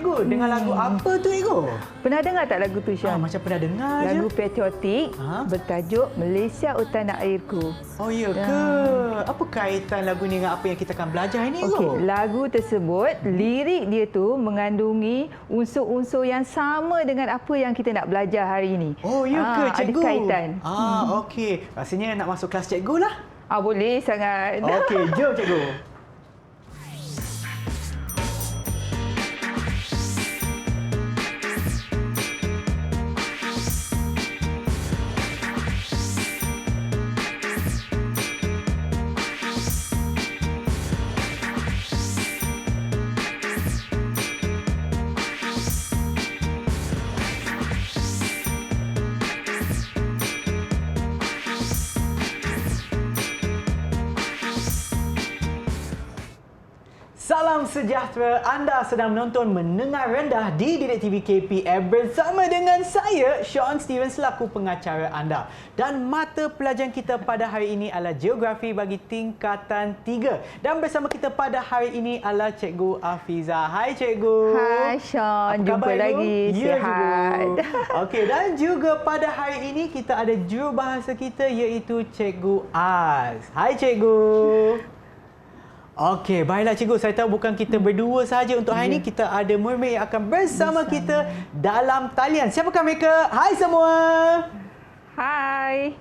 cikgu dengan lagu apa tu, cikgu? Pernah dengar tak lagu tu, Syam? Macam pernah dengar je. Lagu patriotik bertajuk Malaysia Oh Tanah Airku. Oh, ya ke? Apa kaitan lagu ni dengan apa yang kita akan belajar ini, cikgu? Okey, lagu tersebut, lirik dia tu mengandungi unsur-unsur yang sama dengan apa yang kita nak belajar hari ini. Oh, ya ke, cikgu? Ada kaitan. Okey. Rasanya nak masuk kelas cikgu lah. Boleh sangat. Okey, jom cikgu. Salam sejahtera, anda sedang menonton Mendengar Rendah di Didik TV KPM bersama dengan saya, Sean Steven, selaku pengacara anda. Dan mata pelajaran kita pada hari ini adalah Geografi bagi tingkatan 3. Dan bersama kita pada hari ini adalah Cikgu Afiza. Hai Cikgu. Hai Sean, jumpa lagi. Ya, sihat. Okey, dan juga pada hari ini kita ada jurubahasa kita iaitu Cikgu Az. Hai Cikgu. Okey, baiklah cikgu. Saya tahu bukan kita berdua sahaja untuk hari ini. Kita ada mermaid yang akan bersama kita dalam talian. Siapakah mereka? Hai semua. Hai.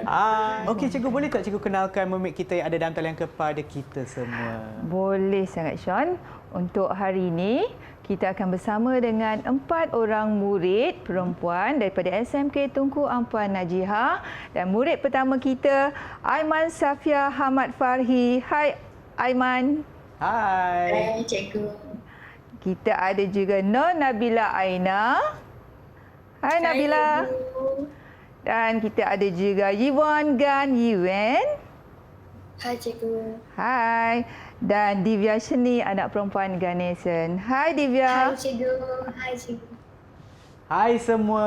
Hai. Okey cikgu, boleh tak cikgu kenalkan mermaid kita yang ada dalam talian kepada kita semua? Boleh sangat Sean. Untuk hari ini, kita akan bersama dengan 4 orang murid perempuan daripada SMK Tunku Ampuan Najihah. Dan murid pertama kita, Aiman Safia Hamad Farhi. Hai Aiman. Hai. Hai cikgu. Kita ada juga Nur Nabila Aina. Hai Nabila. Cikgu. Dan kita ada juga Yiwan Gan Yiwen. Hai cikgu. Hai. Dan Divya Sheni, anak perempuan Ganesan. Hai Divya. Hai cikgu. Hai cikgu. Hai semua.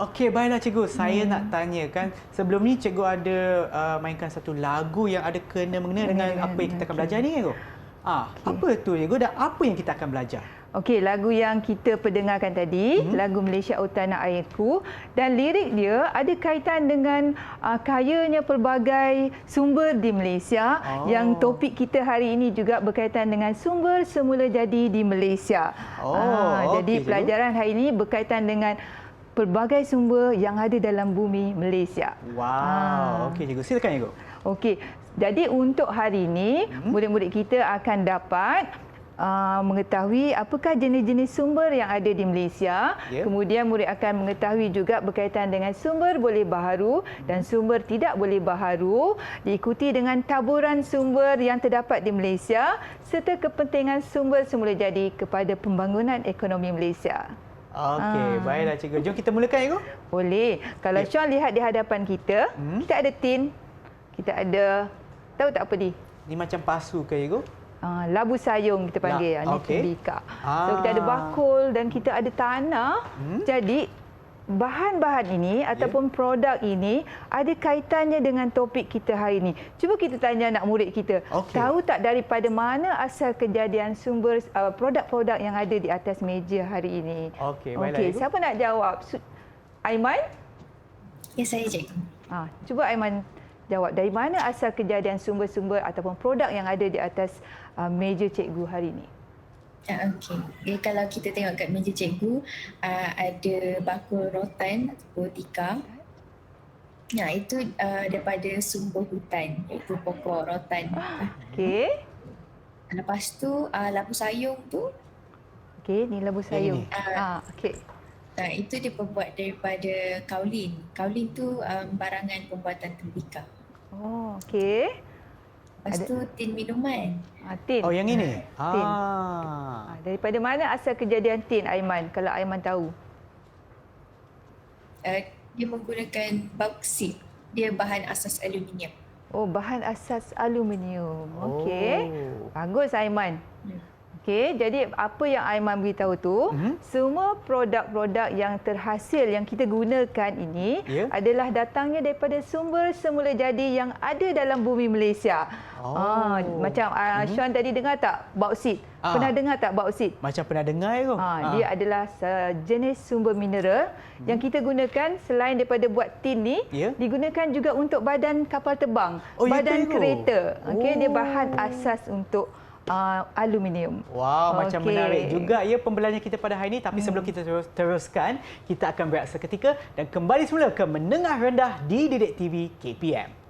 Okey, baiklah cikgu. Saya nak tanya kan, sebelum ni cikgu ada mainkan satu lagu yang ada kena-mengena dengan apa yang kita akan belajar ni cikgu. Apa tu cikgu dan apa yang kita akan belajar? Okey, lagu yang kita perdengarkan tadi, lagu Malaysia Oh Tanah Airku, dan lirik dia ada kaitan dengan kayanya pelbagai sumber di Malaysia, yang topik kita hari ini juga berkaitan dengan sumber semula jadi di Malaysia. Jadi pelajaran hari ini berkaitan dengan pelbagai sumber yang ada dalam bumi Malaysia. Wow. Okey cikgu, silakan cikgu. Okey, jadi untuk hari ini murid-murid kita akan dapat mengetahui apakah jenis-jenis sumber yang ada di Malaysia. Kemudian murid akan mengetahui juga berkaitan dengan sumber boleh baharu dan sumber tidak boleh baharu, diikuti dengan taburan sumber yang terdapat di Malaysia serta kepentingan sumber semula jadi kepada pembangunan ekonomi Malaysia. Okey, baiklah cikgu. Jom kita mulakan cikgu. Boleh. Kalau Sean lihat di hadapan kita, kita ada tin, kita ada, tahu tak apa ni? Ni macam pasu ke cikgu? Labu sayung kita panggil. Ini tembikar. So kita ada bakul dan kita ada tanah. Jadi bahan-bahan ini ataupun produk ini ada kaitannya dengan topik kita hari ini. Cuba kita tanya anak murid kita. Tahu tak daripada mana asal kejadian sumber produk-produk yang ada di atas meja hari ini? Okey, baiklah. Siapa nak jawab? Aiman? Ya, saya cikgu. Cuba Aiman jawab, dari mana asal kejadian sumber-sumber ataupun produk yang ada di atas meja cikgu hari ini? Okey. Kalau kita tengok kat meja cikgu, ada bakul rotan atau tikar. Itu daripada sumber hutan, iaitu pokok rotan. Okey. Lepas tu labu sayung tu. Okey, ni labu sayung. Okey. Itu diperbuat daripada kaulin. Kaulin tu barangan pembuatan tembikar. Okey. Lepas tu tin minuman. Tin. Oh, yang ini? Tin. Daripada mana asal kejadian tin, Aiman? Kalau Aiman tahu. Dia menggunakan bauksit. Dia bahan asas aluminium. Oh, bahan asas aluminium. Okey. Bagus, Aiman. Okey, jadi apa yang Aiman beritahu tu, semua produk-produk yang terhasil yang kita gunakan ini adalah datangnya daripada sumber semula jadi yang ada dalam bumi Malaysia. Macam Sean tadi dengar tak bauksit? Pernah dengar tak bauksit? Macam pernah dengar tu. Dia adalah jenis sumber mineral yang kita gunakan selain daripada buat tin ni, digunakan juga untuk badan kapal terbang, badan kereta. Okey, dia bahan asas untuk aluminium. Wow, macam menarik juga ya pembelajaran kita pada hari ini. Tapi sebelum kita teruskan, kita akan berehat seketika dan kembali semula ke Menengah Rendah di Didik TV KPM.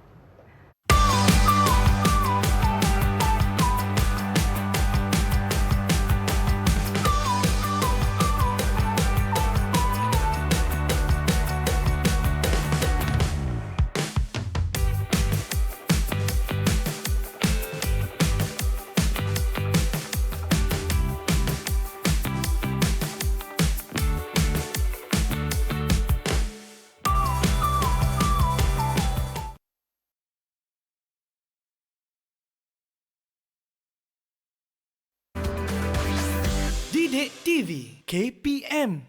Didik TV KPM.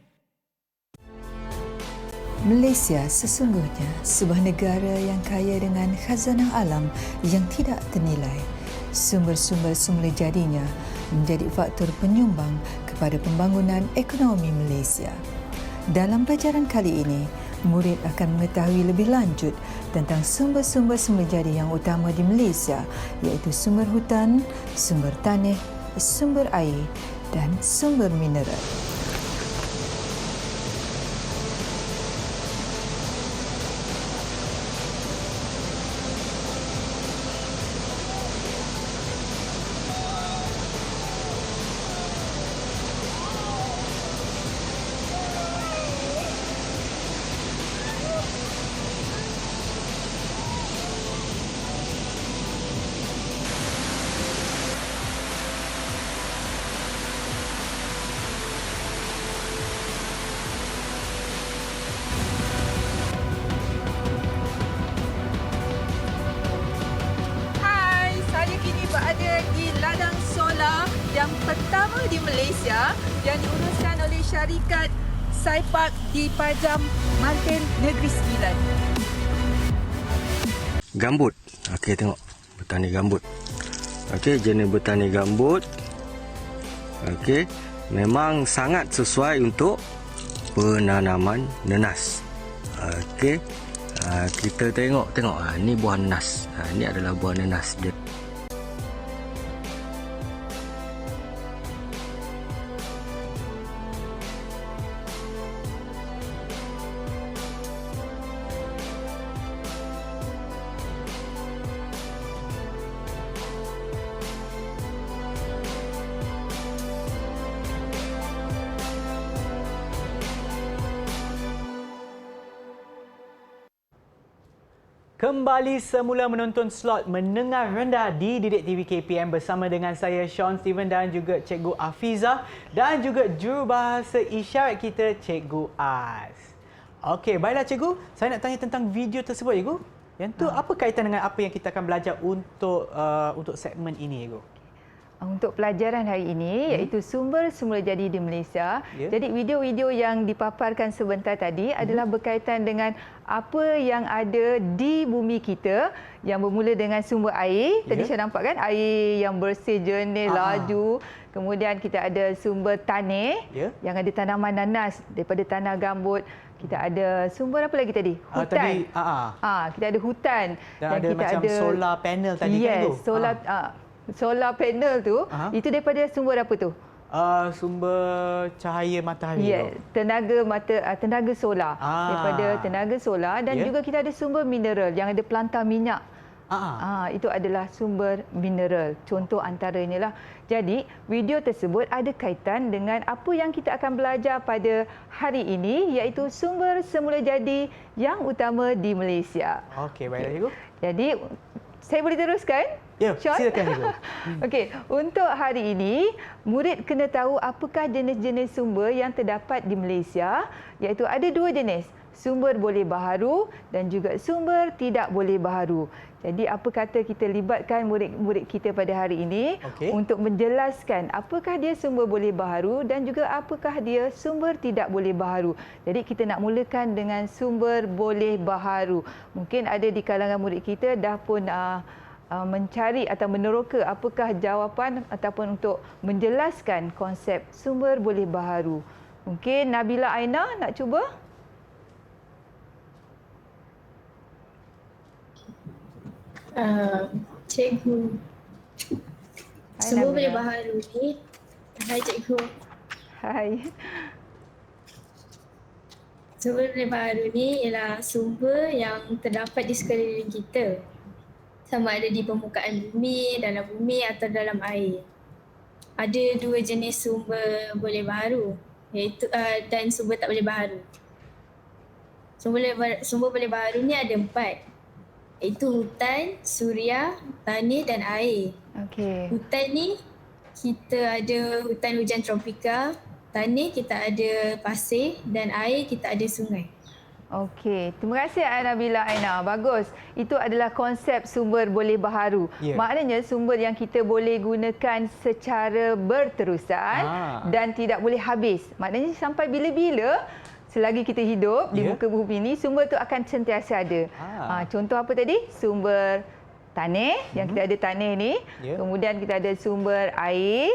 Malaysia sesungguhnya sebuah negara yang kaya dengan khazanah alam yang tidak ternilai. Sumber-sumber semula jadinya menjadi faktor penyumbang kepada pembangunan ekonomi Malaysia. Dalam pelajaran kali ini, murid akan mengetahui lebih lanjut tentang sumber-sumber semula jadi yang utama di Malaysia, iaitu sumber hutan, sumber tanah, sumber air dan sumber mineral. yang pertama di Malaysia yang diuruskan oleh syarikat Saipark di Pajam Mantin Negeri Sembilan. Gambut. Okey, tengok. Bertani gambut. Okey, jenis bertani gambut. Okey, memang sangat sesuai untuk penanaman nenas. Okey. Kita tengok. Ni buah nenas. Ni adalah buah nenas. Kembali semula menonton slot Menengah Rendah di Didik TV KPM bersama dengan saya Sean Steven dan juga Cikgu Afizah dan juga jurubahasa isyarat kita Cikgu Az. Okey, baiklah Cikgu, saya nak tanya tentang video tersebut Cikgu. Yang tu apa kaitan dengan apa yang kita akan belajar untuk segmen ini Cikgu? Untuk pelajaran hari ini iaitu sumber semula jadi di Malaysia. Jadi video-video yang dipaparkan sebentar tadi adalah berkaitan dengan apa yang ada di bumi kita yang bermula dengan sumber air. Tadi saya nampak kan air yang bersih, jernih, laju. Kemudian kita ada sumber tanah yang ada tanaman nanas daripada tanah gambut. Kita ada sumber apa lagi tadi? Hutan. Kita ada hutan dan ada kita macam solar panel tadi kan tu? Solar panel tu, itu daripada sumber apa tu? Sumber cahaya matahari. Tenaga solar. Daripada tenaga solar dan juga kita ada sumber mineral yang ada pelantar minyak. Itu adalah sumber mineral. Contoh antaranya lah. Jadi, video tersebut ada kaitan dengan apa yang kita akan belajar pada hari ini iaitu sumber semula jadi yang utama di Malaysia. Okey, baiklah Cikgu. Jadi, saya boleh teruskan? Ya, silakan Cikgu. Okey, untuk hari ini, murid kena tahu apakah jenis-jenis sumber yang terdapat di Malaysia, iaitu ada dua jenis. sumber boleh baharu dan juga sumber tidak boleh baharu. Jadi apa kata kita libatkan murid-murid kita pada hari ini untuk menjelaskan apakah dia sumber boleh baharu dan juga apakah dia sumber tidak boleh baharu. Jadi kita nak mulakan dengan sumber boleh baharu. Mungkin ada di kalangan murid kita dah pun mencari atau meneroka apakah jawapan ataupun untuk menjelaskan konsep sumber boleh baharu. Mungkin Nabila Aina nak cuba? Cikgu, sumber boleh baharu ni. Hai cikgu. Hai. Sumber boleh baharu ni ialah sumber yang terdapat di sekeliling kita. Sama ada di permukaan bumi, dalam bumi atau dalam air. Ada 2 jenis sumber boleh baharu, iaitu dan sumber tak boleh baharu. Sumber boleh baharu ni ada 4. Iaitu hutan, suria, tanah dan air. Hutan ni kita ada hutan hujan tropika, tanah kita ada pasir dan air kita ada sungai. Okey, terima kasih Nabila Aina. Bagus. Itu adalah konsep sumber boleh baharu. Maknanya sumber yang kita boleh gunakan secara berterusan dan tidak boleh habis. Maknanya sampai bila-bila selagi kita hidup di muka bumi ini, sumber tu akan sentiasa ada. Contoh apa tadi? Sumber tanah, yang kita ada tanah ni. Kemudian kita ada sumber air,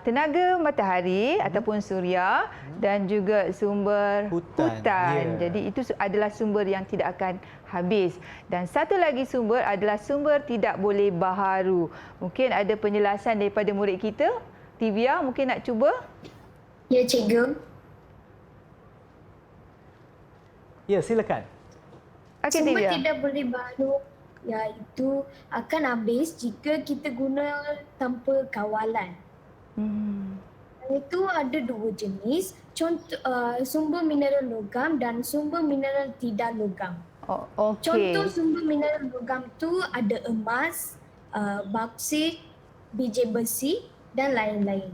tenaga matahari ataupun suria dan juga sumber hutan. Jadi itu adalah sumber yang tidak akan habis. Dan satu lagi sumber adalah sumber tidak boleh baharu. Mungkin ada penjelasan daripada murid kita. Tivia, mungkin nak cuba? Ya, cikgu. Ya, silakan. Sumber tidak boleh baharu iaitu akan habis jika kita guna tanpa kawalan. Itu ada 2 jenis, contoh sumber mineral logam dan sumber mineral tidak logam. Contoh sumber mineral logam tu ada emas, bauksit, biji besi dan lain-lain.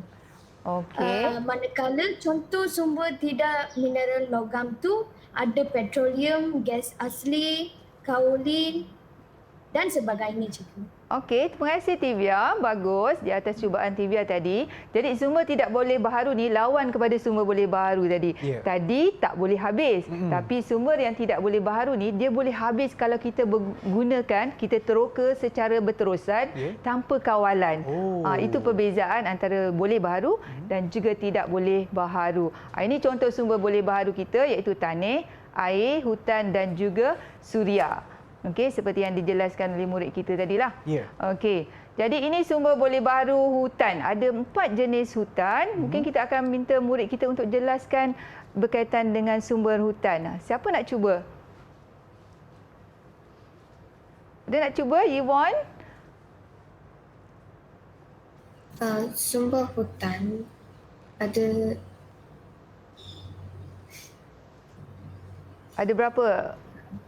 Manakala contoh sumber tidak mineral logam tu ada petroleum, gas asli, kaolin dan sebagainya, cikgu. Okey, terima kasih Tivia. Bagus di atas cubaan Tivia tadi. Jadi sumber tidak boleh baharu ni lawan kepada sumber boleh baharu tadi. Tadi tak boleh habis. Tapi sumber yang tidak boleh baharu ni dia boleh habis kalau kita gunakan, kita teroka secara berterusan tanpa kawalan. Itu perbezaan antara boleh baharu dan juga tidak boleh baharu. Ini contoh sumber boleh baharu kita iaitu tanah, air, hutan dan juga suria. Okey, seperti yang dijelaskan oleh murid kita tadilah. Okey. Jadi ini sumber boleh baharu hutan. Ada 4 jenis hutan. Mungkin kita akan minta murid kita untuk jelaskan berkaitan dengan sumber hutan. Siapa nak cuba? Ada nak cuba, Yvonne? Sumber hutan ada berapa?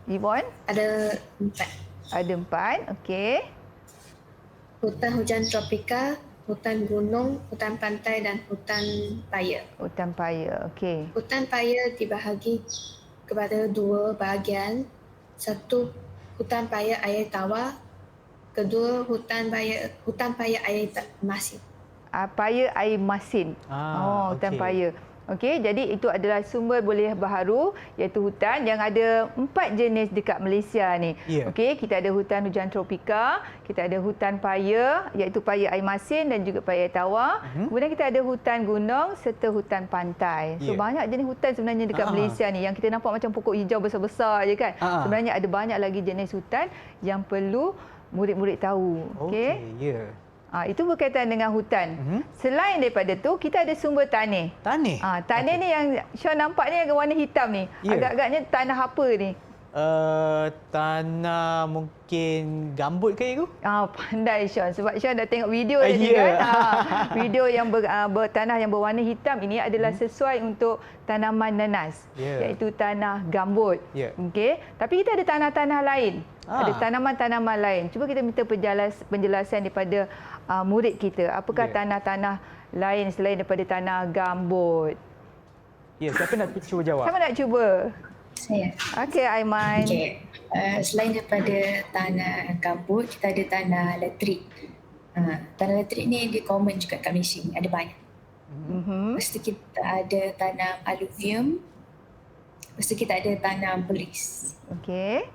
Yvonne? Ada 4. Ada 4, okey. Hutan hujan tropika, hutan gunung, hutan pantai dan hutan paya. Hutan paya, okey. Hutan paya dibahagi kepada 2 bahagian. Satu, hutan paya air tawar. Kedua, hutan paya air masin. Paya air masin. Hutan paya. Okey, jadi itu adalah sumber boleh baharu iaitu hutan yang ada 4 jenis dekat Malaysia ni. Okey, kita ada hutan hujan tropika, kita ada hutan paya iaitu paya air masin dan juga paya air tawar. Kemudian kita ada hutan gunung serta hutan pantai. So banyak jenis hutan sebenarnya dekat Malaysia ni yang kita nampak macam pokok hijau besar-besar je kan. Sebenarnya ada banyak lagi jenis hutan yang perlu murid-murid tahu. Okey. Itu berkaitan dengan hutan. Selain daripada tu, kita ada sumber tanah. Tanah ni yang Sean nampak ni agak warna hitam ni. Agak-agaknya tanah apa ni? Tanah mungkin gambut ke itu? Pandai Sean. Sebab Sean dah tengok video tadi kan. Video yang tanah yang berwarna hitam ini adalah sesuai untuk tanaman nanas. Iaitu tanah gambut. Okey. Tapi kita ada tanah-tanah lain. Ada tanaman-tanaman lain. Cuba kita minta penjelasan daripada murid kita. Apakah tanah-tanah lain selain daripada tanah gambut? Siapa nak cuba jawab? Siapa nak cuba? Saya. Okey, Aiman. Okey. Selain daripada tanah gambut, kita ada tanah letrik. Tanah letrik ni dia common juga kat Malaysia ni, ada banyak. Lepas tu kita ada tanah alluvium. Lepas tu kita ada tanah beris. Okey.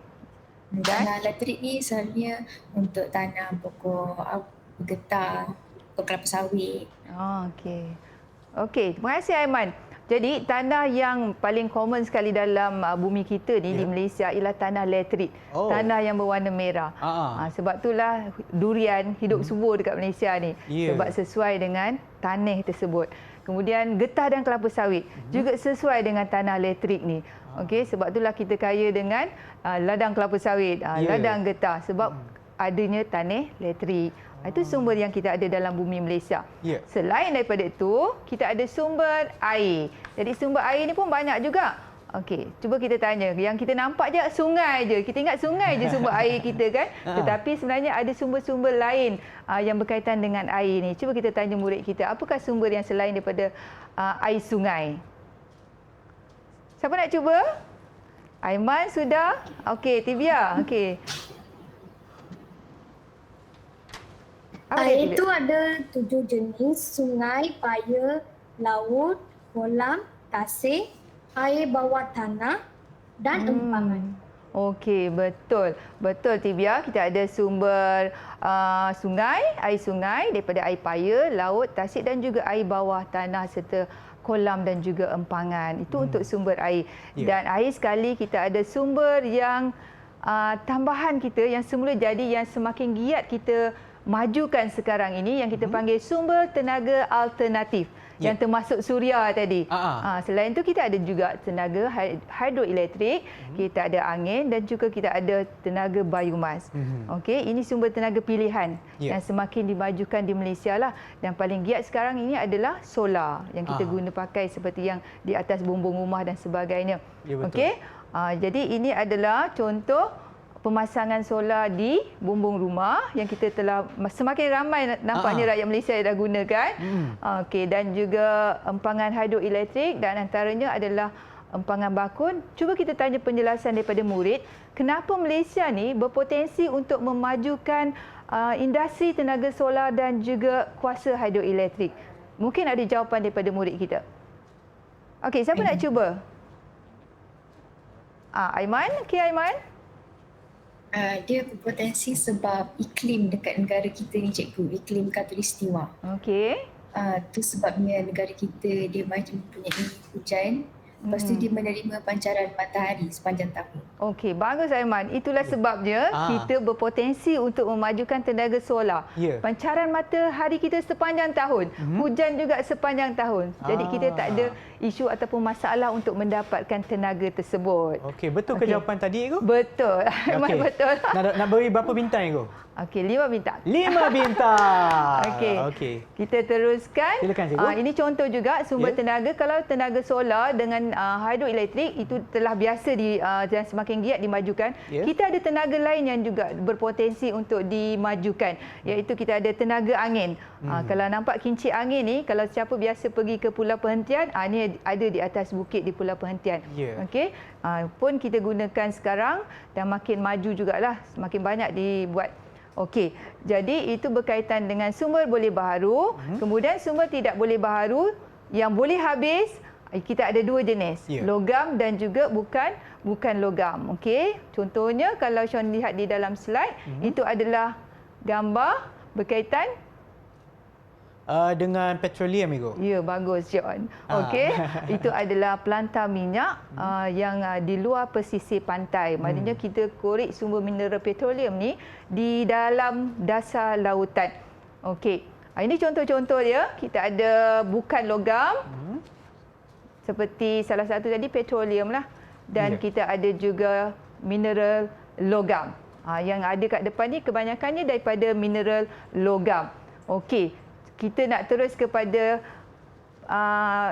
Tanah elektrik ni selalunya untuk tanam pokok getah, pokok kelapa sawit. Okey. Okey, terima kasih Aiman. Jadi tanah yang paling common sekali dalam bumi kita ni di Malaysia ialah tanah letrik. Tanah yang berwarna merah. Sebab itulah durian hidup subur dekat Malaysia ni. Sebab sesuai dengan tanah tersebut. Kemudian getah dan kelapa sawit juga sesuai dengan tanah letrik ni. Okey, sebab itulah kita kaya dengan ladang kelapa sawit, ladang getah sebab adanya tanah letrik. Itu sumber yang kita ada dalam bumi Malaysia. Selain daripada itu, kita ada sumber air. Jadi sumber air ni pun banyak juga. Okey, cuba kita tanya. Yang kita nampak je sungai je. Kita ingat sungai je sumber air kita kan. Tetapi sebenarnya ada sumber-sumber lain yang berkaitan dengan air ni. Cuba kita tanya murid kita, apakah sumber yang selain daripada air sungai? Siapa nak cuba? Aiman sudah? Okey, Tibia. Okey. Air itu ada 7 jenis: sungai, paya, laut, kolam, tasik, air bawah tanah dan empangan. Okey, betul. Betul Tibia, kita ada sumber sungai, air sungai daripada air paya, laut, tasik dan juga air bawah tanah serta kolam dan juga empangan. Itu untuk sumber air. Dan air sekali kita ada sumber yang tambahan kita yang semula jadi yang semakin giat kita majukan sekarang ini yang kita panggil sumber tenaga alternatif yang termasuk suria tadi. Selain itu kita ada juga tenaga hidroelektrik, kita ada angin dan juga kita ada tenaga biomas. Okey, ini sumber tenaga pilihan yang semakin dimajukan di Malaysia lah. Dan paling giat sekarang ini adalah solar yang kita guna pakai seperti yang di atas bumbung rumah dan sebagainya. Okey, jadi ini adalah contoh pemasangan solar di bumbung rumah yang kita telah semakin ramai nampaknya rakyat Malaysia yang dah gunakan. Okey, dan juga empangan hidroelektrik dan antaranya adalah empangan bakun. Cuba kita tanya penjelasan daripada murid, kenapa Malaysia ni berpotensi untuk memajukan industri tenaga solar dan juga kuasa hidroelektrik. Mungkin ada jawapan daripada murid kita. Okey, siapa nak cuba? Aiman? Okey, Aiman. Dia berpotensi sebab iklim dekat negara kita ni cikgu, iklim khatulistiwa. Okey. Itu sebabnya negara kita dia macam mempunyai hujan, lepas tu dia menerima pancaran matahari sepanjang tahun. Okey, bagus Aiman. Itulah sebabnya kita berpotensi untuk memajukan tenaga solar. Pancaran matahari kita sepanjang tahun, hujan juga sepanjang tahun. Jadi kita tak ada isu ataupun masalah untuk mendapatkan tenaga tersebut. Okey, betul ke jawapan tadi, Ego? Betul. Aiman betul. Nak beri berapa bintang, Ego? Okey, 5 bintang. 5 bintang. Okey. Kita teruskan. Silakan, Cikgu. Ini contoh juga sumber tenaga. Kalau tenaga solar dengan hidroelektrik itu telah biasa dan semakin giat dimajukan. Kita ada tenaga lain yang juga berpotensi untuk dimajukan, iaitu kita ada tenaga angin. Kalau nampak kincir angin ni, kalau siapa biasa pergi ke Pulau Perhentian, ni ada di atas bukit di Pulau Perhentian. Okey. Pun kita gunakan sekarang dan makin maju jugalah, semakin banyak dibuat. Okey, jadi itu berkaitan dengan sumber boleh baharu. Kemudian sumber tidak boleh baharu yang boleh habis, kita ada 2 jenis, logam dan juga bukan logam. Okey, contohnya kalau Sean lihat di dalam slide, itu adalah gambar berkaitan dengan petroleum, Ego. Ya, bagus John. Okey, itu adalah pelantar minyak yang di luar pesisir pantai. Maknanya kita korek sumber mineral petroleum ni di dalam dasar lautan. Okey. Ini contoh-contoh dia. Kita ada bukan logam. Seperti salah satu tadi petroleum lah. Dan kita ada juga mineral logam. Yang ada kat depan ni kebanyakannya daripada mineral logam. Okey. Kita nak terus kepada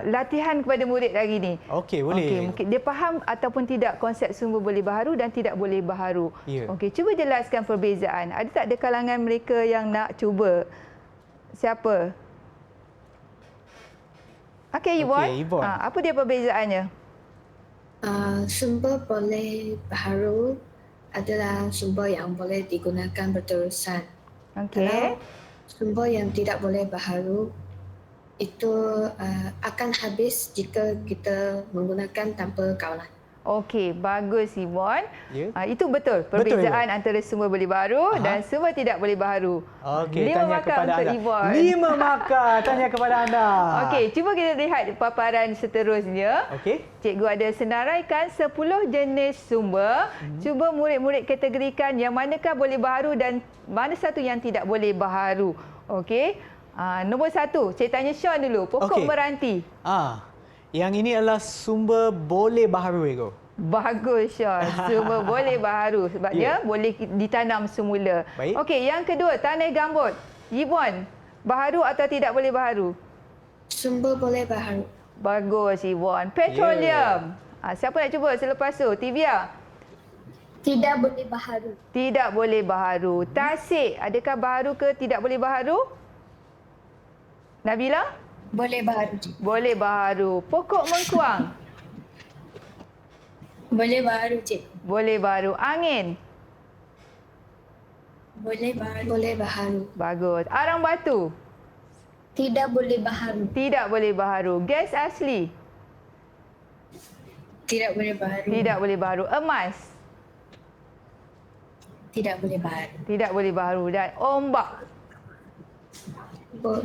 latihan kepada murid hari ini. Okey, boleh. Okey, mungkin dia faham ataupun tidak konsep sumber boleh baharu dan tidak boleh baharu. Okey, cuba jelaskan perbezaan. Ada tak ada kalangan mereka yang nak cuba? Siapa? Okey, Yvonne. Apa dia perbezaannya? Sumber boleh baharu adalah sumber yang boleh digunakan berterusan. Okey. Kalau sumber yang tidak boleh baharu itu akan habis jika kita menggunakan tanpa kawalan. Okey, bagus Yvonne. Ya. Itu betul. Betul, Perbezaan antara sumber boleh baharu dan sumber tidak boleh baharu. Okey, 5 tanya markah kepada untuk anda. Yvonne. 5 markah tanya kepada anda. Okey, cuba kita lihat paparan seterusnya. Okey. Cikgu ada senaraikan 10 jenis sumber. Cuba murid-murid kategorikan yang manakah boleh baharu dan mana satu yang tidak boleh baharu. Okey. Nombor 1, saya tanya Sean dulu. Pokok Okey. meranti. Yang ini adalah sumber boleh baharu, Ego. Bagus Sean. Sumber boleh baharu sebab Ya. dia boleh ditanam semula. Baik. Okey, yang kedua, tanah gambut. Yvonne, baharu atau tidak boleh baharu? Sumber boleh baharu. Bagus Yvonne. Petroleum. Siapa nak cuba selepas tu? Tivia. Tidak boleh baharu. Tidak boleh baharu. Tasik, adakah baharu ke tidak boleh baharu? Nabila? Boleh baharu. Boleh baharu. Pokok mengkuang. Boleh baharu, Cik. Boleh baharu. Angin. Boleh baharu. Boleh baharu. Bagus. Arang batu. Tidak boleh baharu. Tidak boleh baharu. Gas asli. Tidak boleh baharu. Tidak boleh baharu. Emas. Tidak boleh baharu. Tidak boleh baharu. Dan ombak.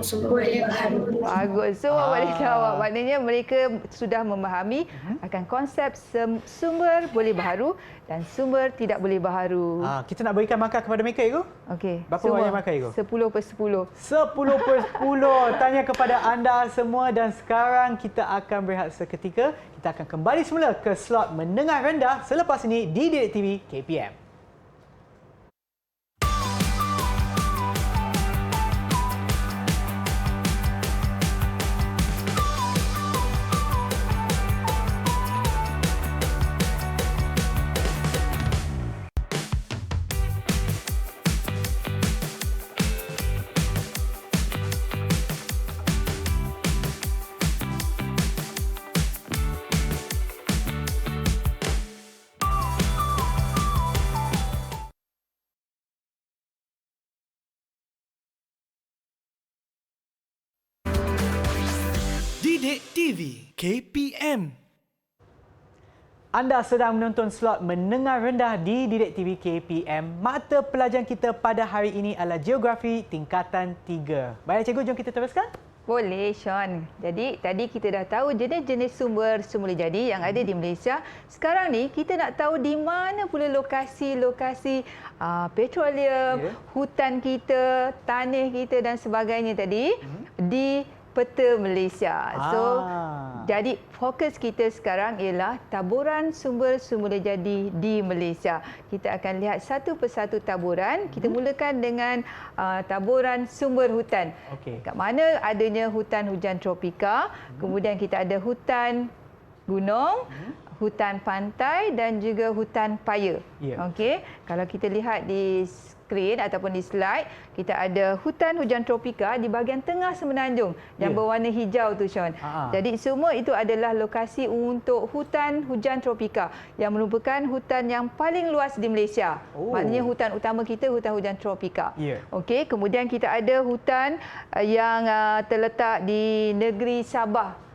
Sumber boleh baharu. Bagus. Semua boleh jawab. Maknanya mereka sudah memahami akan konsep sumber boleh baharu dan sumber tidak boleh baharu. Kita nak berikan markah kepada mereka, Ego. Okey. Berapa semua banyak markah, Ego? 10/10. 10/10 tanya kepada anda semua dan sekarang kita akan berehat seketika. Kita akan kembali semula ke slot menengah rendah selepas ini di Didik TV KPM. Didik TV KPM. Anda sedang menonton slot menengah rendah di Didik TV KPM. Mata pelajaran kita pada hari ini adalah Geografi tingkatan 3. Baik cikgu, jom kita teruskan. Boleh Sean. Jadi tadi kita dah tahu jenis-jenis sumber semula jadi yang ada di Malaysia. Sekarang ni kita nak tahu di mana pula lokasi-lokasi petroleum, hutan kita, tanah kita dan sebagainya tadi di peta Malaysia. So jadi fokus kita sekarang ialah taburan sumber semula jadi di Malaysia. Kita akan lihat satu persatu taburan. Kita mulakan dengan taburan sumber hutan. Okey. Kat mana adanya hutan hujan tropika, kemudian kita ada hutan gunung, hutan pantai dan juga hutan paya. Ya. Okey, kalau kita lihat di skrin ataupun di slide, kita ada hutan hujan tropika di bahagian tengah semenanjung yang berwarna hijau tu Sean. Jadi semua itu adalah lokasi untuk hutan hujan tropika yang merupakan hutan yang paling luas di Malaysia. Maknanya hutan utama kita hutan hujan tropika. Okey, kemudian kita ada hutan yang terletak di negeri Sabah.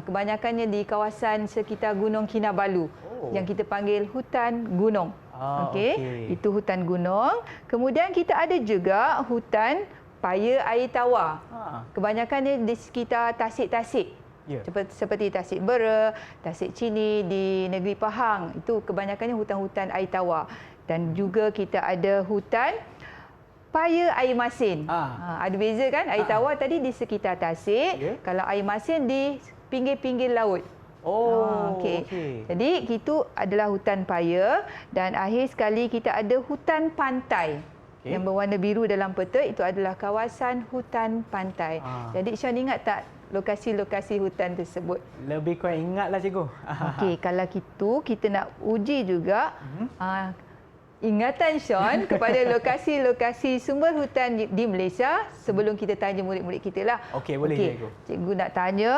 Kebanyakannya di kawasan sekitar Gunung Kinabalu yang kita panggil hutan gunung. Okey, itu hutan gunung. Kemudian kita ada juga hutan paya air tawar. Kebanyakannya di sekitar tasik-tasik. Seperti Tasik Bera, Tasik Chini di negeri Pahang. Itu kebanyakannya hutan-hutan air tawar. Dan juga kita ada hutan paya air masin. Ada beza kan? Air tawar tadi di sekitar tasik, kalau air masin di pinggir-pinggir laut. Okey. Jadi itu adalah hutan paya dan akhir sekali kita ada hutan pantai. Yang berwarna biru dalam peta itu adalah kawasan hutan pantai. Jadi Sean ingat tak lokasi-lokasi hutan tersebut? Lebih kurang ingatlah cikgu. Okey, kalau gitu kita nak uji juga ingatan Sean kepada lokasi-lokasi sumber hutan di Malaysia sebelum kita tanya murid-murid kita lah. Okey, boleh cikgu. Cikgu nak tanya,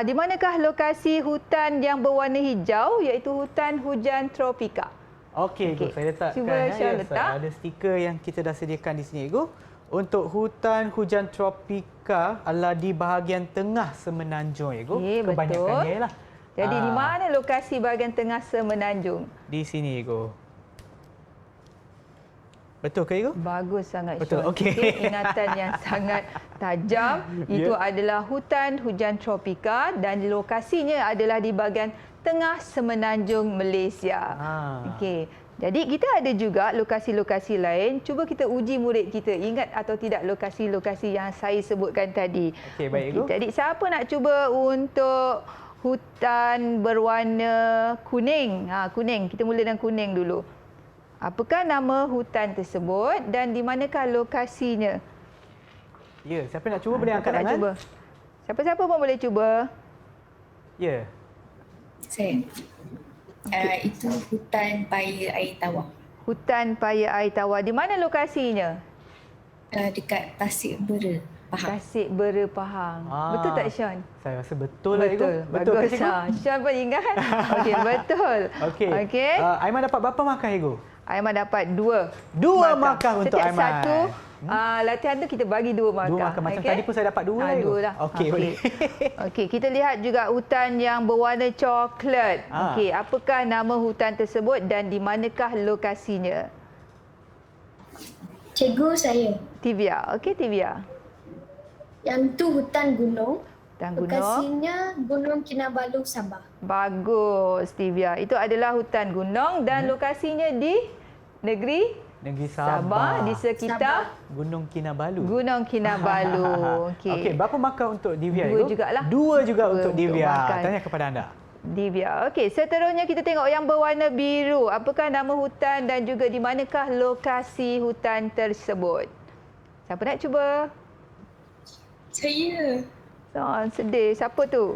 di manakah lokasi hutan yang berwarna hijau iaitu hutan hujan tropika? Okey, Okey. saya letakkan. Cuba Sean letak. Ada stiker yang kita dah sediakan di sini, cikgu. Untuk hutan hujan tropika adalah di bahagian tengah semenanjung, cikgu. Okey, Kebanyakannya betul. lah. Jadi di mana lokasi bahagian tengah semenanjung? Di sini, cikgu. Betul ke, cikgu? Bagus sangat Betul, Sean. okey. Ingatan yang sangat tajam. Itu adalah hutan hujan tropika dan lokasinya adalah di bahagian tengah semenanjung Malaysia. Okey. Jadi kita ada juga lokasi-lokasi lain. Cuba kita uji murid kita ingat atau tidak lokasi-lokasi yang saya sebutkan tadi. Okey, baik, cikgu. Jadi siapa nak cuba untuk hutan berwarna kuning? Kuning. Kita mula dengan kuning dulu. Apakah nama hutan tersebut dan di manakah lokasinya? Ya, siapa nak cuba boleh angkat Siapa nak tangan? cuba? Siapa-siapa pun boleh cuba. Ya. Saya. Itu hutan paya air tawar. Hutan paya air tawar. Di mana lokasinya? Dekat Tasik Bera, Pahang. Tasik Bera, Pahang. Betul tak Sean? Saya rasa betul lah, cikgu. Betul. Betul ke, Bagus. cikgu? Sean pun ingat. Okey, betul. Okey. Okey. Aiman dapat berapa markah, cikgu? Aiman dapat 2. 2 markah untuk Setiap Aiman. satu latihan tu kita bagi 2 markah. 2 markah. Macam Okey? tadi pun saya dapat 2 lah, cikgu. 2 lah. Okey, boleh. Okey, kita lihat juga hutan yang berwarna coklat. Okey, apakah nama hutan tersebut dan di manakah lokasinya? Cikgu saya. Tivia. Okey, Tivia. Yang tu hutan gunung. Hutan gunung. Lokasinya Gunung Kinabalu, Sabah. Bagus, Tivia. Itu adalah hutan gunung dan lokasinya di negeri Negeri Sabah, Sabah. di sekitar Gunung Kinabalu. Gunung Kinabalu. Okey. Okey, berapa markah untuk Divya? 2 jugalah. 2 juga 2 untuk untuk Divya. makan. Tanya kepada anda. Divya. Okey, seterusnya kita tengok yang berwarna biru. Apakah nama hutan dan juga di manakah lokasi hutan tersebut? Siapa nak cuba? Saya. Sedih. Siapa tu?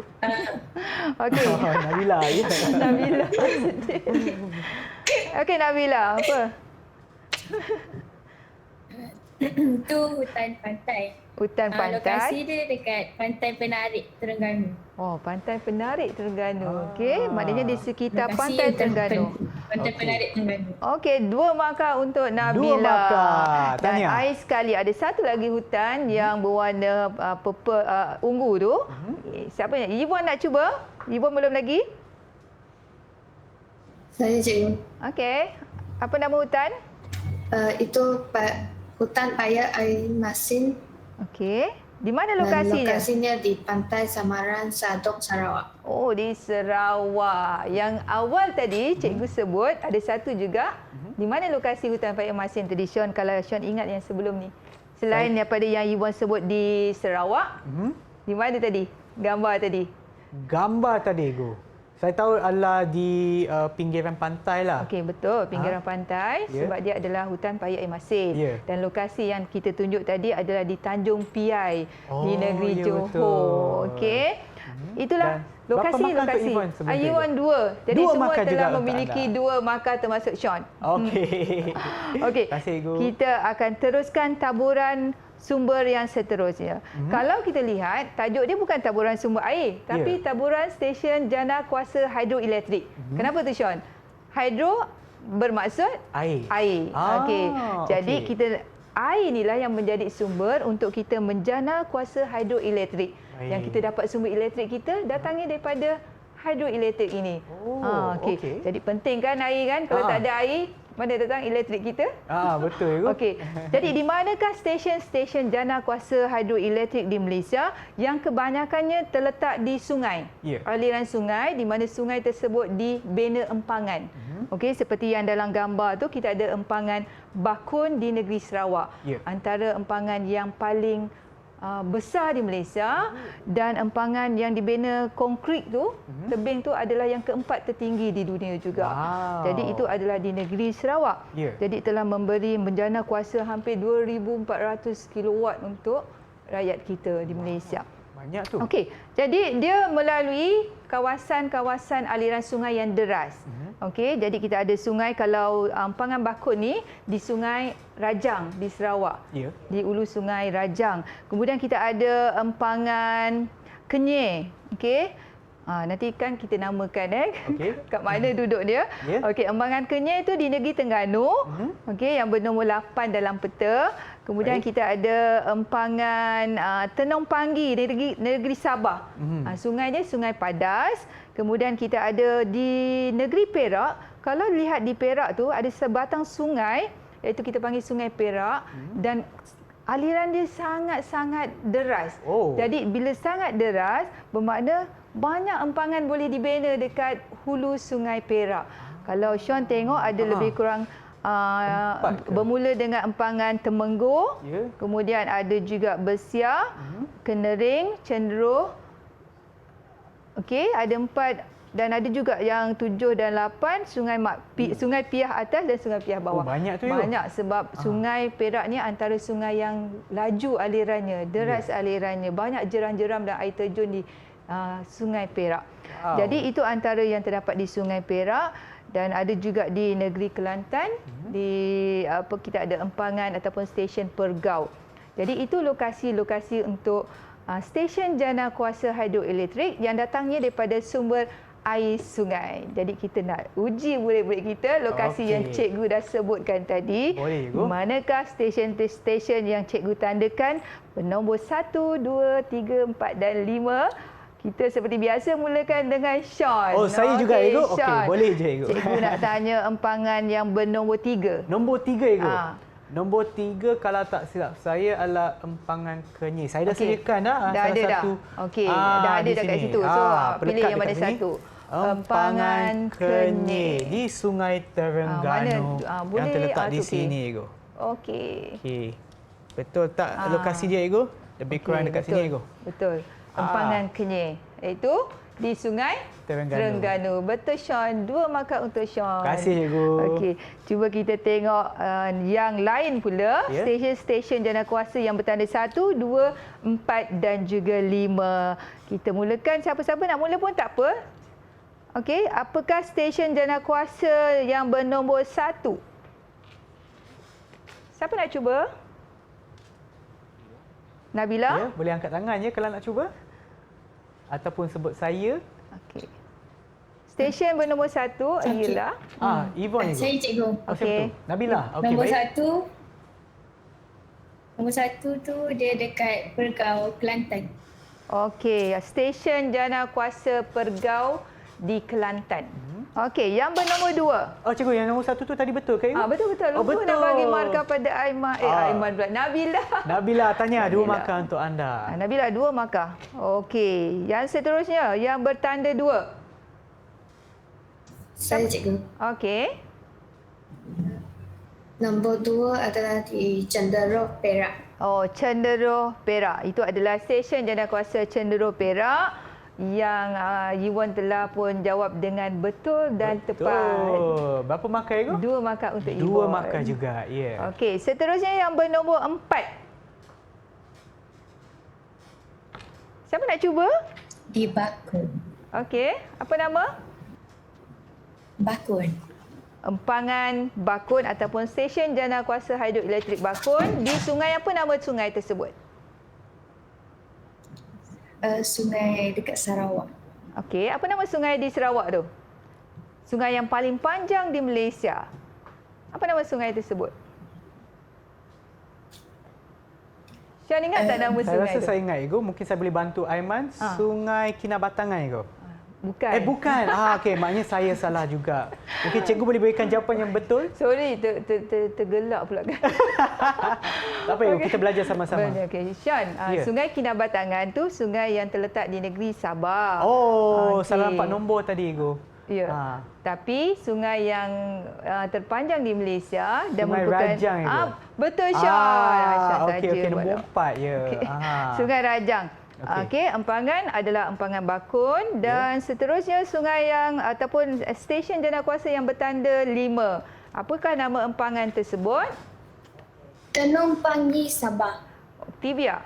Okey. Nabila, ya. Nabila sedih. Okey, Nabila. Apa? Itu hutan pantai. Hutan pantai. Lokasi dia dekat Pantai Penarik, Terengganu. Oh, Pantai Penarik Terengganu. Okey, maknanya di sekitar Lokasi Pantai Terengganu. Pantai Penarik, Terengganu. Okey, 2 markah untuk Nabila. 2 markah. Dan Tanya. air sekali. Ada satu lagi hutan yang berwarna purple, ungu tu. Siapa nak? Yvonne nak cuba? Yvonne belum lagi? Saya cikgu. Okey. Apa nama hutan? Itu hutan paya air masin. Okey. Di mana Dan lokasinya? lokasinya di Pantai Samaran, Sadok, Sarawak. Oh, di Sarawak. Yang awal tadi cikgu sebut ada satu juga. Di mana lokasi hutan paya masin tadi Sean, kalau Sean ingat yang sebelum ni? Selain daripada yang Yvonne sebut di Sarawak, di mana tadi? Gambar tadi. Gambar tadi, Gu. Saya tahu adalah di pinggiran pantai lah. Okey, betul. Pinggiran pantai sebab dia adalah hutan paya air masin. Dan lokasi yang kita tunjuk tadi adalah di Tanjung Piai di negeri Johor. Okey. Itulah lokasi-lokasi. Ayuan 2. Jadi semua telah memiliki 2 markah termasuk Sean. Okey. Okey. Terima kasih, Gu. Kita akan teruskan taburan sumber yang seterusnya. Kalau kita lihat, tajuk dia bukan taburan sumber air, tapi taburan stesen jana kuasa hidroelektrik. Kenapa tu Sean? Hidro bermaksud Air. Okey. Jadi okey. kita air inilah yang menjadi sumber untuk kita menjana kuasa hidroelektrik. Yang kita dapat sumber elektrik kita datangnya daripada hidroelektrik ini. Okey. Jadi penting kan air kan? Kalau tak ada air, mana datang elektrik kita? Betul, Gu. Okey. Jadi di manakah stesen-stesen jana kuasa hidroelektrik di Malaysia yang kebanyakannya terletak di sungai? Aliran sungai di mana sungai tersebut dibina empangan. Okey, seperti yang dalam gambar tu kita ada empangan Bakun di negeri Sarawak. Antara empangan yang paling besar di Malaysia dan empangan yang dibina konkrit tu, tebing tu adalah yang keempat tertinggi di dunia juga. Jadi itu adalah di negeri Sarawak. Jadi telah memberi menjana kuasa hampir 2,400 kilowatt untuk rakyat kita di Malaysia. Banyak tu. Okey, jadi dia melalui kawasan-kawasan aliran sungai yang deras. Okey, jadi kita ada sungai, kalau empangan bakun ni di Sungai Rajang di Sarawak. Ya. Di Ulu Sungai Rajang. Kemudian kita ada empangan Kenyir. Okey. Nanti kan kita namakan Okey. kat mana duduk dia. Ya. Okey, empangan Kenyir itu di Negeri Terengganu. Okey, yang bernombor 8 dalam peta. Kemudian Baik. kita ada empangan Tenung Panggi negeri Sabah. Sungai dia Sungai Padas. Kemudian kita ada di negeri Perak. Kalau lihat di Perak tu ada sebatang sungai iaitu kita panggil Sungai Perak dan aliran dia sangat-sangat deras. Oh. Jadi bila sangat deras bermakna banyak empangan boleh dibina dekat hulu Sungai Perak. Kalau Sean tengok ada lebih kurang Empat ke? bermula dengan empangan Temenggur, Ya. kemudian ada juga Bersiar, Kenering, Cenderuh. Okey, ada 4 dan ada juga yang 7 dan 8 Sungai Piah atas dan Sungai Piah bawah. Oh, banyak tu, ya? Banyak sebab Sungai Perak ni antara sungai yang laju alirannya, deras alirannya, banyak jeram-jeram dan air terjun di Sungai Perak. Wow. Jadi itu antara yang terdapat di Sungai Perak dan ada juga di negeri Kelantan di kita ada empangan ataupun stesen Pergau. Jadi itu lokasi-lokasi untuk stesen jana kuasa hidroelektrik yang datangnya daripada sumber air sungai. Jadi kita nak uji murid-murid kita lokasi yang cikgu dah sebutkan tadi. Boleh, Cikgu. Manakah stesen-stesen yang cikgu tandakan bernombor 1, 2, 3, 4 dan 5. Kita seperti biasa mulakan dengan Sean. Oh, saya juga, Cikgu? Okey, Sean. boleh je, Cikgu. Cikgu nak tanya empangan yang bernombor 3. Nombor 3, Cikgu. Ah. Nombor 3 kalau tak silap saya adalah empangan Kenyir. Saya dah Okey. sediakan Dah salah ada dah. satu. Okey, dah ada di dah kat sini. situ. So, pilih pelekat yang mana dekat sini. satu. Empangan Kenyir di Sungai mana? Terengganu yang Boleh, terletak di tu okey. sini, Cikgu. Okey. Okey. Betul tak lokasi dia, Cikgu? Lebih kurang dekat sini, Cikgu. Betul. Empangan Kenyir. Iaitu di Sungai Terengganu. Betul, Sean. 2 markah untuk Sean. Terima kasih, Cikgu. Okey, cuba kita tengok yang lain pula. Ya. Stesen-stesen jana kuasa yang bertanda 1, 2, 4 dan juga 5. Kita mulakan. Siapa-siapa nak mula pun tak apa. Okey, apakah stesen jana kuasa yang bernombor 1? Siapa nak cuba? Nabila? Ya, boleh angkat tangan je kalau nak cuba. Ataupun sebut saya. Okey. Stesen bernombor 1 ialah Yvonne, Cikgu. Saya cikgu. Oh, siapa Okey. tu? Nabila. Okey, Nombor baik. 1. Nombor 1 tu dia dekat Pergau, Kelantan. Okey, stesen jana kuasa Pergau di Kelantan. Okey, yang bernombor 2. Oh, Cikgu, yang nombor 1 tu tadi betul ke, Cikgu? Betul-betul. Oh, Lupa betul. nak bagi markah pada Aiman. Aiman pula. Nabila. Nabila tanya 2 Nabila. markah untuk anda. Nabila 2 markah. Okey, yang seterusnya yang bertanda 2. Saya cikgu. Okey. Nombor 2 adalah di Cenderuh, Perak. Oh, Cenderuh Perak. Itu adalah stesen jana kuasa Cenderuh Perak yang Iwan telah pun jawab dengan betul dan tepat. Berapa markah, Cikgu? 2 markah untuk Iwan. 2 markah juga, ya. Okey, seterusnya yang bernombor 4. Siapa nak cuba? Di Bakun. Okey, apa nama? Bakun. Empangan Bakun ataupun stesen jana kuasa hidroelektrik Bakun di sungai apa nama sungai tersebut? Sungai dekat Sarawak. Okey, apa nama sungai di Sarawak tu? Sungai yang paling panjang di Malaysia. Apa nama sungai tersebut? Sean ingat tak nama Saya sungai rasa tu? saya ingat, Cikgu. Mungkin saya boleh bantu Aiman. Sungai Kinabatangan, Cikgu. Bukan. Bukan. Okey, maknanya saya salah juga. Mungkin Cikgu boleh berikan jawapan yang betul. Sorry, tergelak pula kan. Tak apa, Cikgu. Kita belajar sama-sama. Okey, Sean, Ya. Sungai Kinabatangan tu sungai yang terletak di negeri Sabah. Oh, Okey. salah nampak nombor tadi, Cikgu. Ya. Tapi sungai yang terpanjang di Malaysia dan Sungai merupakan Rajang, Ibu. Betul, Sean. Okey, nombor 4 ya. Okey. Aha. Sungai Rajang. Okey. Okey, empangan adalah empangan Bakun dan seterusnya sungai yang ataupun stesen jana kuasa yang bertanda 5. Apakah nama empangan tersebut? Tenung Panggi, Sabah. Tibia.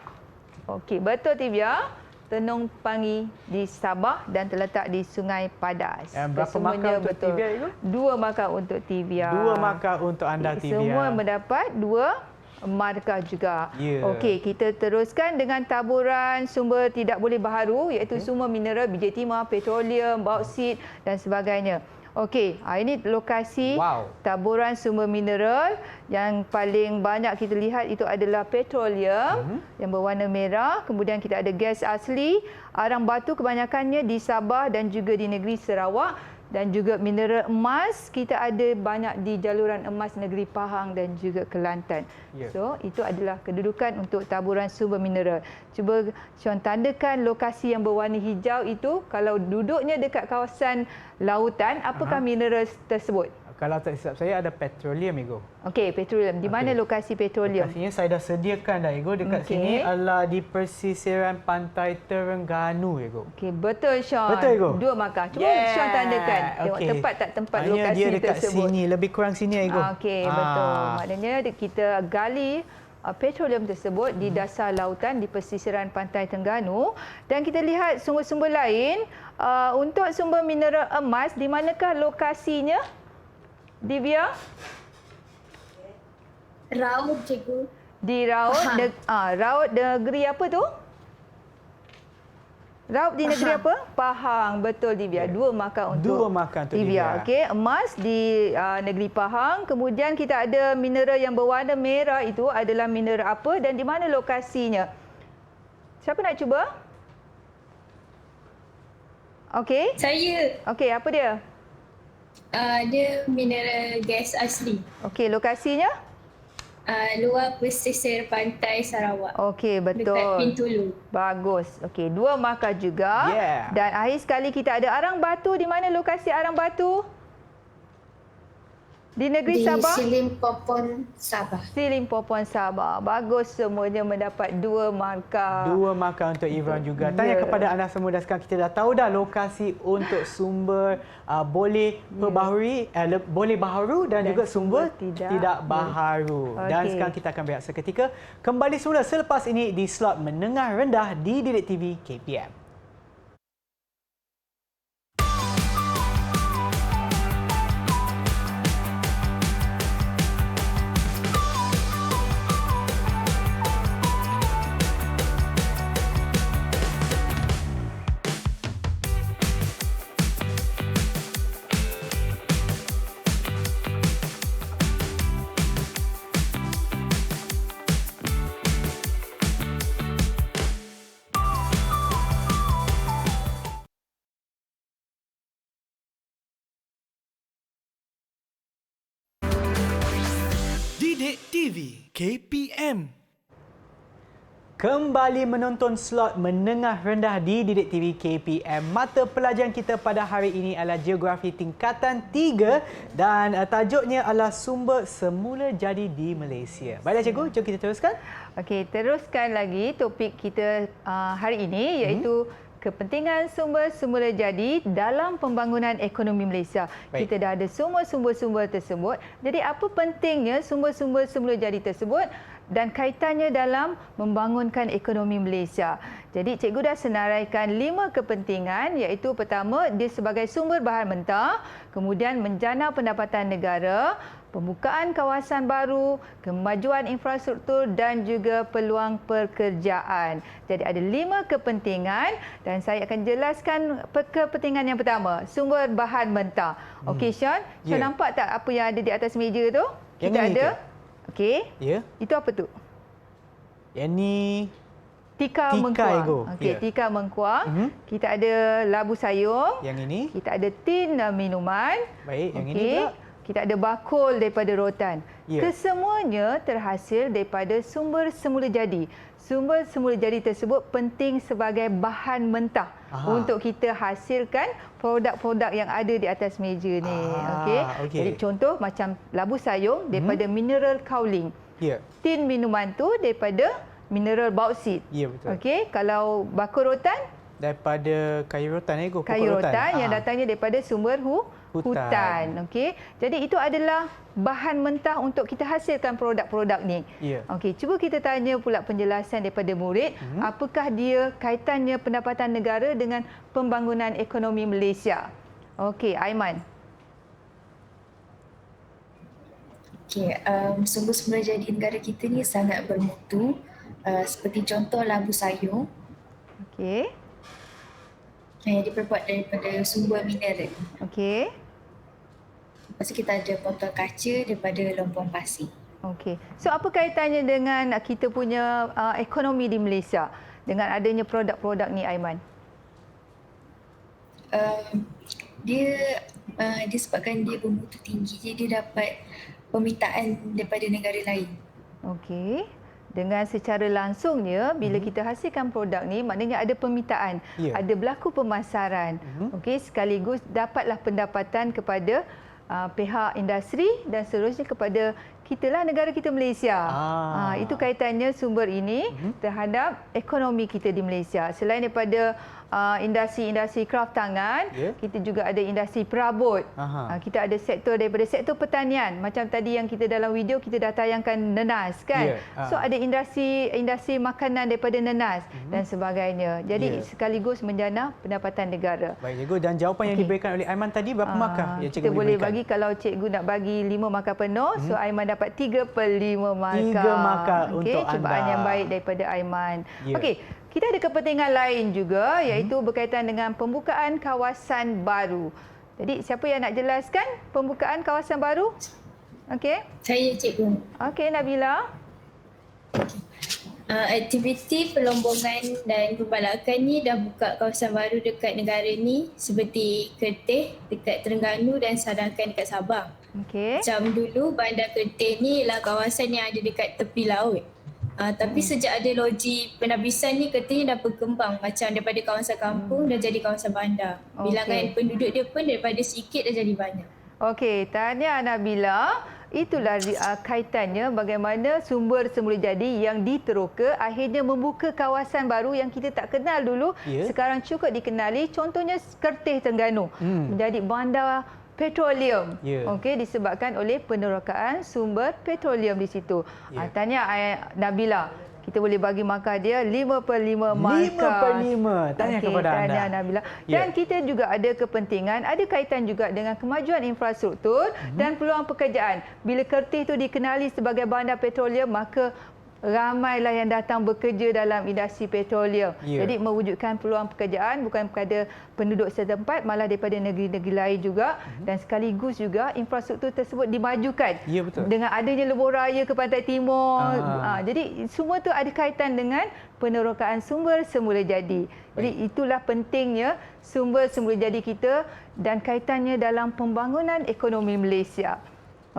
Okey, betul Tibia. Tenung Pangi di Sabah dan terletak di Sungai Padas. Berapa markah untuk betul. Tivia itu? 2 markah untuk Tivia. 2 markah untuk anda Tivia. Semua mendapat 2 markah juga. Okey, kita teruskan dengan taburan sumber tidak boleh baharu iaitu sumber mineral, biji timah, petroleum, bauksit dan sebagainya. Okey, ini lokasi taburan sumber mineral yang paling banyak kita lihat itu adalah petroleum yang berwarna merah. Kemudian kita ada gas asli, arang batu kebanyakannya di Sabah dan juga di negeri Sarawak. Dan juga mineral emas, kita ada banyak di jaluran emas negeri Pahang dan juga Kelantan. So, itu adalah kedudukan untuk taburan sumber mineral. Cuba Sean tandakan lokasi yang berwarna hijau itu, kalau duduknya dekat kawasan lautan, apakah mineral tersebut? Kalau tak silap saya ada petroleum, Ego. Okey, petroleum. Di mana lokasi petroleum? Lokasinya saya dah sediakan dah, Ego. Dekat sini adalah di pesisiran pantai Terengganu, Ego. Okey, betul Sean. Betul, Ego. 2 markah. Cuba Sean tandakan. Tengok tepat tak tempat lokasi dia dekat tersebut. sini, lebih kurang sini, Ego. Okey, betul. Maknanya kita gali petroleum tersebut di dasar lautan di pesisiran pantai Terengganu dan kita lihat sumber-sumber lain untuk sumber mineral emas di manakah lokasinya? Divya? Raut, cikgu. Di Raut, Raut negeri apa tu? Raut di negeri apa? Pahang. Betul Divya. 2 markah untuk Divya. Okey, emas di negeri Pahang. Kemudian kita ada mineral yang berwarna merah itu adalah mineral apa dan di mana lokasinya? Siapa nak cuba? Okey. Saya. Okey, apa dia? Dia mineral gas asli. Okey, lokasinya? Luar pesisir pantai Sarawak. Okey, betul. Dekat Pintulu. Bagus. Okey, 2 markah juga. Dan akhir sekali kita ada arang batu. Di mana lokasi arang batu? Di negeri Sabah? Di Limpopo, Sabah. Di Limpopo, Sabah. Bagus, semuanya mendapat 2 markah. 2 markah untuk Ivran juga. Tanya kepada anda semua dah sekarang, kita dah tahu dah lokasi untuk sumber boleh perbaharui, boleh baharu dan juga sumber tidak baharu. Dan sekarang kita akan berehat seketika. Kembali semula selepas ini di slot menengah rendah di Didik TV KPM. Didik TV KPM. Kembali menonton slot menengah rendah di Didik TV KPM. Mata pelajaran kita pada hari ini adalah Geografi tingkatan 3 dan tajuknya adalah sumber semula jadi di Malaysia. Baiklah cikgu, jom kita teruskan. Okey, teruskan lagi topik kita hari ini iaitu kepentingan sumber semula jadi dalam pembangunan ekonomi Malaysia. Kita dah ada semua sumber-sumber tersebut. Jadi apa pentingnya sumber-sumber semula jadi tersebut dan kaitannya dalam membangunkan ekonomi Malaysia. Jadi cikgu dah senaraikan 5 kepentingan iaitu pertama dia sebagai sumber bahan mentah, kemudian menjana pendapatan negara, pembukaan kawasan baru, kemajuan infrastruktur dan juga peluang pekerjaan. Jadi ada 5 kepentingan dan saya akan jelaskan kepentingan yang pertama, sumber bahan mentah. Okey Sean, Sean nampak tak apa yang ada di atas meja tu? Yang kita ini ada. ke? Okey. Ya. Itu apa tu? Yang ni Tika mengkuang. Okey, tika mengkuang. Kita ada labu sayur. Yang ini. Kita ada tin minuman. Baik, yang ini pula. Kita ada bakul daripada rotan. Kesemuanya terhasil daripada sumber semula jadi. Sumber semula jadi tersebut penting sebagai bahan mentah untuk kita hasilkan produk-produk yang ada di atas meja ni. Okey. Jadi contoh macam labu sayur daripada mineral kaolin. Tin minuman tu daripada mineral bauksit. Ya, betul. Okey, kalau bakul rotan Daripada kayu rotan pokok Kayu rotan. rotan yang datangnya daripada sumber hutan. Okey. Jadi itu adalah bahan mentah untuk kita hasilkan produk-produk ni. Ya. Okey, cuba kita tanya pula penjelasan daripada murid, apakah dia kaitannya pendapatan negara dengan pembangunan ekonomi Malaysia? Okey, Aiman. Okay, sumber-sumber jadi negara kita ni sangat bermutu. Seperti contoh labu sayur Okey. yang diperbuat daripada sumber mineral. Okey. Lepas tu kita ada botol kaca daripada lompong pasir. Okey. So apa kaitannya dengan kita punya ekonomi di Malaysia dengan adanya produk-produk ni, Aiman? Dia disebabkan dia bermutu tinggi, jadi dia dapat permintaan daripada negara lain. Okey. Dengan secara langsungnya, bila kita hasilkan produk ni, maknanya ada permintaan, ada berlaku pemasaran. Okey, sekaligus dapatlah pendapatan kepada pihak industri dan seterusnya kepada kitalah negara kita Malaysia. Itu kaitannya sumber ini terhadap ekonomi kita di Malaysia. Selain daripada industri-industri kraft tangan, kita juga ada industri perabot. Kita ada sektor daripada sektor pertanian. Macam tadi yang kita dalam video kita dah tayangkan nenas kan. So ada industri makanan daripada nenas dan sebagainya. Jadi sekaligus menjana pendapatan negara. Baik cikgu, dan jawapan yang diberikan oleh Aiman tadi berapa markah yang cikgu kita boleh berikan? bagi, kalau cikgu nak bagi 5 markah penuh, so Aiman dapat 3/5 markah. 3 markah untuk anda. Cubaan yang baik daripada Aiman. Okey, kita ada kepentingan lain juga, iaitu berkaitan dengan pembukaan kawasan baru. Jadi siapa yang nak jelaskan pembukaan kawasan baru? Okey. Saya cikgu. Okey, Nabila. Aktiviti pelombongan dan pembalakan ni dah buka kawasan baru dekat negara ni, seperti Kerteh dekat Terengganu dan Sarakan dekat Sabah. Okey. Macam dulu Bandar Kerteh ni ialah kawasan yang ada dekat tepi laut. Tapi sejak ada loji penabisan ni, Kerteh ni dah berkembang, macam daripada kawasan kampung dah jadi kawasan bandar. Bilangan penduduk dia pun daripada sikit dah jadi banyak. Okey, tahniah Nabila. Itulah kaitannya bagaimana sumber semula jadi yang diteroka akhirnya membuka kawasan baru yang kita tak kenal dulu. Sekarang cukup dikenali. Contohnya Kerteh Terengganu menjadi bandar petroleum. Okey, disebabkan oleh penerokaan sumber petroleum di situ. Tahniah Nabila. Kita boleh bagi markah dia 5/5 markah. 5/5. Tahniah kepada anda. Tahniah Nabila. Dan kita juga ada kepentingan, ada kaitan juga dengan kemajuan infrastruktur dan peluang pekerjaan. Bila Kerteh itu dikenali sebagai bandar petroleum, maka ramailah yang datang bekerja dalam industri petroleum. Jadi mewujudkan peluang pekerjaan bukan kepada penduduk setempat, malah daripada negeri-negeri lain juga. Dan sekaligus juga infrastruktur tersebut dimajukan dengan adanya lebuh raya ke Pantai Timur. Jadi semua itu ada kaitan dengan penerokaan sumber semula jadi. Jadi itulah pentingnya sumber semula jadi kita dan kaitannya dalam pembangunan ekonomi Malaysia.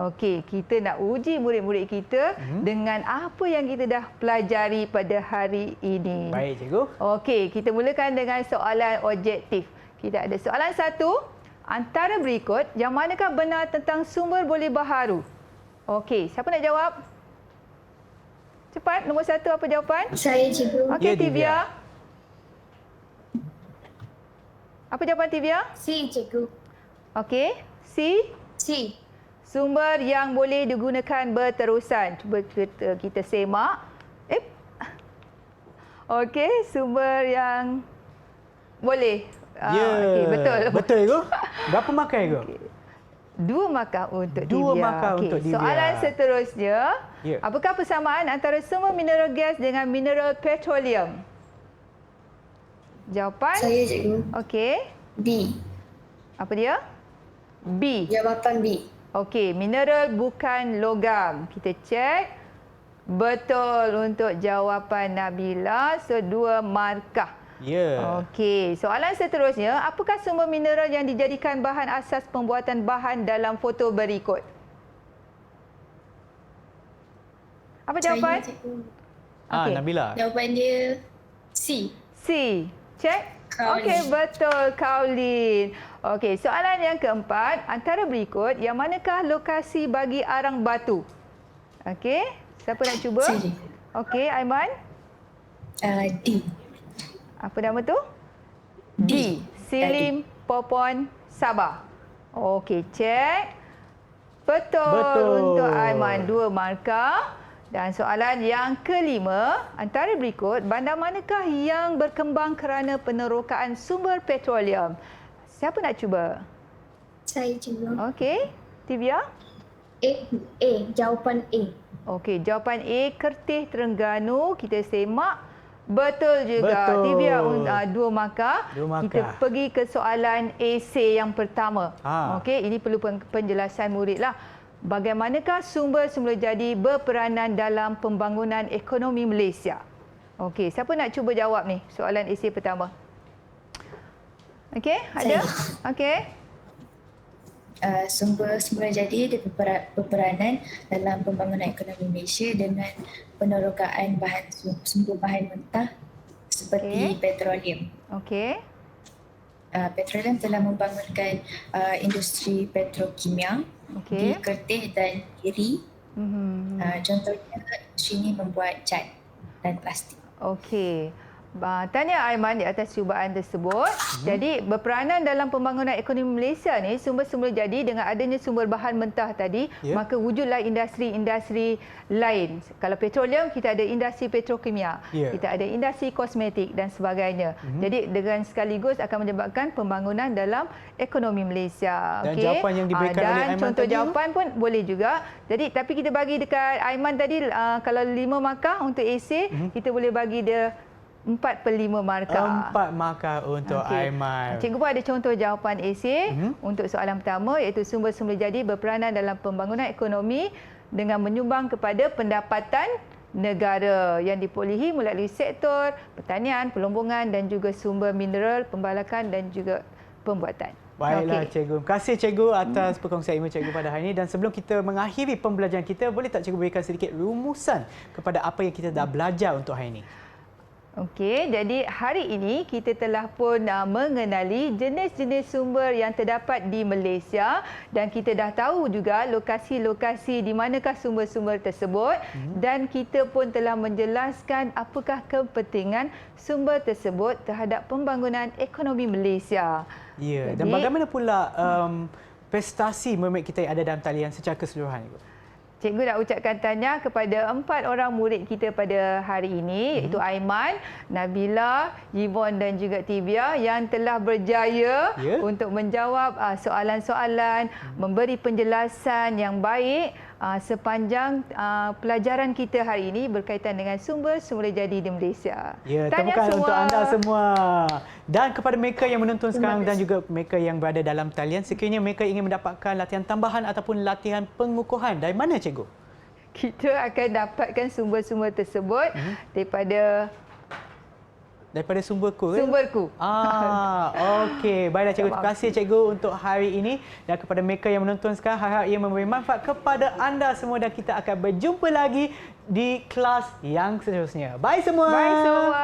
Okey, kita nak uji murid-murid kita dengan apa yang kita dah pelajari pada hari ini. Baik, cikgu. Okey, kita mulakan dengan soalan objektif. Kita ada soalan 1. Antara berikut, yang manakah benar tentang sumber boleh baharu? Okey, siapa nak jawab? Cepat, nombor 1 apa jawapan? Saya cikgu. Okey, Tivia. Apa jawapan Tivia? C cikgu. Okey, C. C. Sumber yang boleh digunakan berterusan. Cuba kita semak. Okey, sumber yang boleh. Okey, betul. Betul, cikgu. Berapa markah, cikgu? Okay. 2 markah untuk Divya. 2 markah untuk Divya. Soalan seterusnya. Apakah persamaan antara sumber mineral gas dengan mineral petroleum? Jawapan? Saya cikgu. Okey. B. Apa dia? B. Jawapan B. Okey, mineral bukan logam. Kita cek. Betul untuk jawapan Nabila. So, 2 markah. Okey, soalan seterusnya. Apakah sumber mineral yang dijadikan bahan asas pembuatan bahan dalam foto berikut? Apa jawapan? Saya, Nabila. jawapan dia C. C. Cek. Okey, betul, kaolin. Okey, soalan yang keempat. Antara berikut, yang manakah lokasi bagi arang batu? Okey, siapa nak cuba? C. Okey, Aiman. D. Apa nama tu? D. Silim, Popon, Sabah. Okey, cek. Betul untuk Aiman, 2 markah. Dan soalan yang kelima, antara berikut, bandar manakah yang berkembang kerana penerokaan sumber petroleum? Siapa nak cuba? Saya cuba. Okey, Tivia? A. Jawapan A. Okey, jawapan A, Kertih Terengganu. Kita semak. Betul juga. Betul. Tivia 2 markah. 2 markah. Kita pergi ke soalan AC yang pertama. Okey, ini perlu penjelasan murid lah. Bagaimanakah sumber semula jadi berperanan dalam pembangunan ekonomi Malaysia? Okey, siapa nak cuba jawab ni soalan AC pertama? Okey, ada? Okey. Sumber semula jadi dia berperanan dalam pembangunan ekonomi Malaysia dengan penerokaan sumber bahan mentah seperti petroleum. Okey. Petroleum telah membangunkan industri petrokimia di Kertih dan Kiri. Contohnya industri ini membuat cat dan plastik. Okey. Tahniah Aiman di atas cubaan tersebut. Jadi berperanan dalam pembangunan ekonomi Malaysia ni sumber semula jadi dengan adanya sumber bahan mentah tadi, maka wujudlah industri-industri lain. Kalau petroleum, kita ada industri petrokimia, kita ada industri kosmetik dan sebagainya. Jadi dengan sekaligus akan menyebabkan pembangunan dalam ekonomi Malaysia. Dan jawapan yang diberikan oleh Aiman contoh tadi jawapan pun boleh juga. Jadi tapi kita bagi dekat Aiman tadi kalau 5 markah untuk AC, kita boleh bagi dia 4/5 markah. 4 markah untuk Aiman. Cikgu pun ada contoh jawapan AC untuk soalan pertama, iaitu sumber semula jadi berperanan dalam pembangunan ekonomi dengan menyumbang kepada pendapatan negara yang diperolehi melalui sektor pertanian, pelombongan dan juga sumber mineral, pembalakan dan juga pembuatan. Baiklah cikgu. Terima kasih cikgu atas perkongsian ilmu cikgu pada hari ini. Dan sebelum kita mengakhiri pembelajaran kita, boleh tak cikgu berikan sedikit rumusan kepada apa yang kita dah belajar untuk hari ini? Okey, jadi hari ini kita telah pun mengenali jenis-jenis sumber yang terdapat di Malaysia dan kita dah tahu juga lokasi-lokasi di manakah sumber-sumber tersebut dan kita pun telah menjelaskan apakah kepentingan sumber tersebut terhadap pembangunan ekonomi Malaysia. Ya, dan bagaimana pula prestasi murid kita yang ada dalam talian secara keseluruhan, Ibu? Cikgu nak ucapkan tahniah kepada 4 orang murid kita pada hari ini, iaitu Aiman, Nabila, Yvonne dan juga Tivia yang telah berjaya untuk menjawab soalan-soalan, memberi penjelasan yang baik sepanjang pelajaran kita hari ini berkaitan dengan sumber semula jadi di Malaysia. Ya, tepukan untuk anda semua. Dan kepada mereka yang menonton sekarang dan juga mereka yang berada dalam talian, sekiranya mereka ingin mendapatkan latihan tambahan ataupun latihan pengukuhan, dari mana cikgu? Kita akan dapatkan sumber-sumber tersebut daripada sumberku. Sumberku. Okey. Baiklah cikgu. Terima kasih cikgu untuk hari ini. Dan kepada mereka yang menonton sekarang, harap ia memberi manfaat kepada anda semua dan kita akan berjumpa lagi di kelas yang seterusnya. Bye semua. Bye semua.